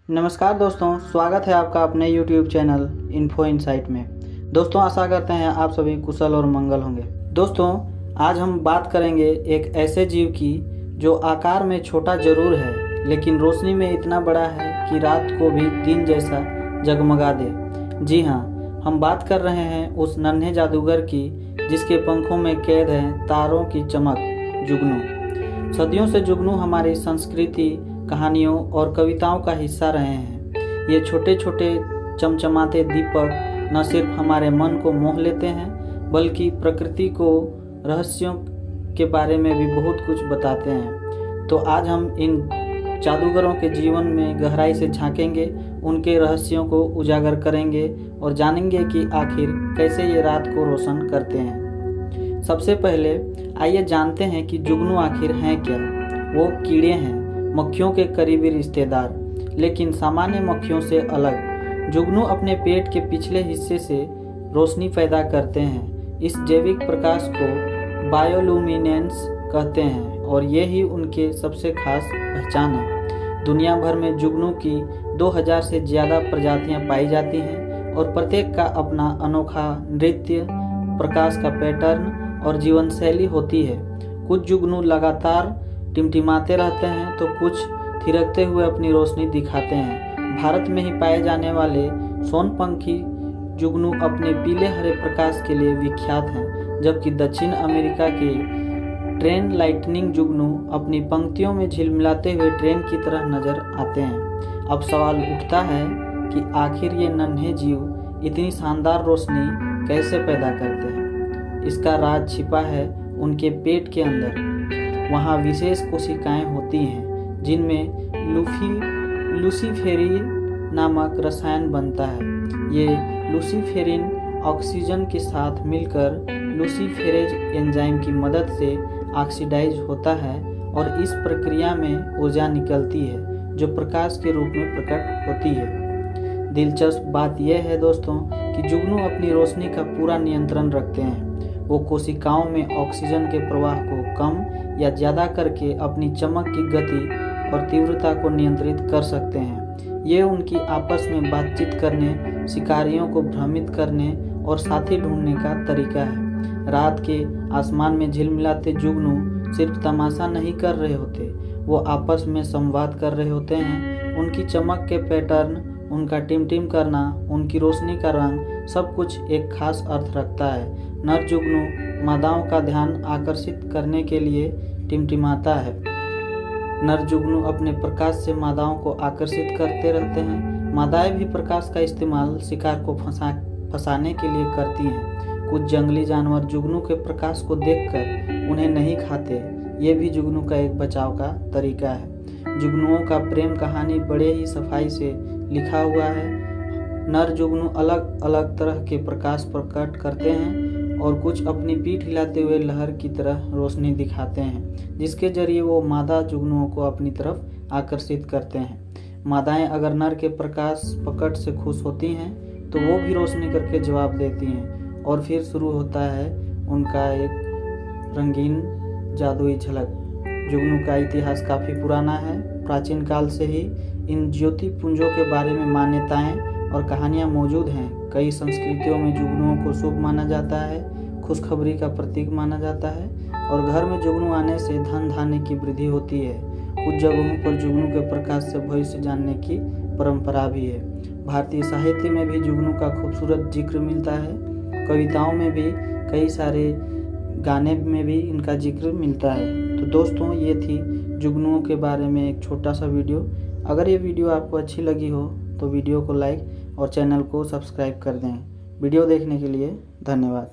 नमस्कार दोस्तों, स्वागत है आपका अपने YouTube चैनल इन्फो इनसाइट में। दोस्तों, आशा करते हैं आप सभी कुशल और मंगल होंगे। दोस्तों, आज हम बात करेंगे एक ऐसे जीव की जो आकार में छोटा जरूर है, लेकिन रोशनी में इतना बड़ा है कि रात को भी दिन जैसा जगमगा दे। जी हाँ, हम बात कर रहे हैं उस नन्हे जादूगर की जिसके पंखों में कैद है तारों की चमक, जुगनू। सदियों से जुगनू हमारी संस्कृति, कहानियों और कविताओं का हिस्सा रहे हैं। ये छोटे छोटे चमचमाते दीपक न सिर्फ हमारे मन को मोह लेते हैं, बल्कि प्रकृति को रहस्यों के बारे में भी बहुत कुछ बताते हैं। तो आज हम इन जादूगरों के जीवन में गहराई से झांकेंगे, उनके रहस्यों को उजागर करेंगे और जानेंगे कि आखिर कैसे ये रात को रोशन करते हैं। सबसे पहले आइए जानते हैं कि जुगनू आखिर हैं क्या। वो कीड़े हैं, मक्खियों के करीबी रिश्तेदार, लेकिन सामान्य मक्खियों से अलग। जुगनू अपने पेट के पिछले हिस्से से रोशनी पैदा करते हैं। इस जैविक प्रकाश को बायोलुमिनेंस कहते हैं और यही उनके सबसे खास पहचान है। दुनिया भर में जुगनू की 2000 से ज़्यादा प्रजातियां पाई जाती हैं और प्रत्येक का अपना अनोखा नृत्य, प्रकाश का पैटर्न और जीवन शैली होती है। कुछ जुगनू लगातार टिमटिमाते रहते हैं तो कुछ थिरकते हुए अपनी रोशनी दिखाते हैं। भारत में ही पाए जाने वाले सोनपंखी जुगनू अपने पीले हरे प्रकाश के लिए विख्यात हैं, जबकि दक्षिण अमेरिका के ट्रेन लाइटनिंग जुगनू अपनी पंक्तियों में झिलमिलाते हुए ट्रेन की तरह नजर आते हैं। अब सवाल उठता है कि आखिर ये नन्हे जीव इतनी शानदार रोशनी कैसे पैदा करते हैं। इसका राज छिपा है उनके पेट के अंदर। वहाँ विशेष कोशिकाएं होती हैं जिनमें लूसीफेरिन नामक रसायन बनता है। ये लूसीफेरिन ऑक्सीजन के साथ मिलकर लूसीफेरेज एंजाइम की मदद से ऑक्सीडाइज होता है और इस प्रक्रिया में ऊर्जा निकलती है जो प्रकाश के रूप में प्रकट होती है। दिलचस्प बात यह है दोस्तों कि जुगनू अपनी रोशनी का पूरा नियंत्रण रखते हैं। वो कोशिकाओं में ऑक्सीजन के प्रवाह को कम या ज़्यादा करके अपनी चमक की गति और तीव्रता को नियंत्रित कर सकते हैं। ये उनकी आपस में बातचीत करने, शिकारियों को भ्रमित करने और साथी ढूंढने का तरीका है। रात के आसमान में झिलमिलाते जुगनू सिर्फ तमाशा नहीं कर रहे होते, वो आपस में संवाद कर रहे होते हैं। उनकी चमक के पैटर्न, उनका टिमटिम करना, उनकी रोशनी का रंग, सब कुछ एक खास अर्थ रखता है। नर जुगनू मादाओं का ध्यान आकर्षित करने के लिए टिमटिमाता है। नर जुगनू अपने प्रकाश से मादाओं को आकर्षित करते रहते हैं। मादाएं भी प्रकाश का इस्तेमाल शिकार को फंसाने के लिए करती हैं। कुछ जंगली जानवर जुगनू के प्रकाश को देखकर उन्हें नहीं खाते। ये भी जुगनू का एक बचाव का तरीका है। जुगनुओं का प्रेम कहानी बड़े ही सफाई से लिखा हुआ है। नर जुगनू अलग अलग तरह के प्रकाश प्रकट करते हैं और कुछ अपनी पीठ हिलाते हुए लहर की तरह रोशनी दिखाते हैं, जिसके जरिए वो मादा जुगनुओं को अपनी तरफ आकर्षित करते हैं। मादाएं अगर नर के प्रकाश प्रकट से खुश होती हैं तो वो भी रोशनी करके जवाब देती हैं और फिर शुरू होता है उनका एक रंगीन जादुई झलक। जुगनू का इतिहास काफ़ी पुराना है। प्राचीन काल से ही इन ज्योति पुंजों के बारे में मान्यताएं और कहानियां मौजूद हैं। कई संस्कृतियों में जुगनुओं को शुभ माना जाता है, खुशखबरी का प्रतीक माना जाता है और घर में जुगनू आने से धन धान्य की वृद्धि होती है। कुछ जगहों पर जुगनू के प्रकाश से भविष्य जानने की परंपरा भी है। भारतीय साहित्य में भी जुगनू का खूबसूरत जिक्र मिलता है। कविताओं में भी, कई सारे गाने में भी इनका जिक्र मिलता है। तो दोस्तों, ये थी जुगनुओं के बारे में एक छोटा सा वीडियो। अगर ये वीडियो आपको अच्छी लगी हो तो वीडियो को लाइक और चैनल को सब्सक्राइब कर दें। वीडियो देखने के लिए धन्यवाद।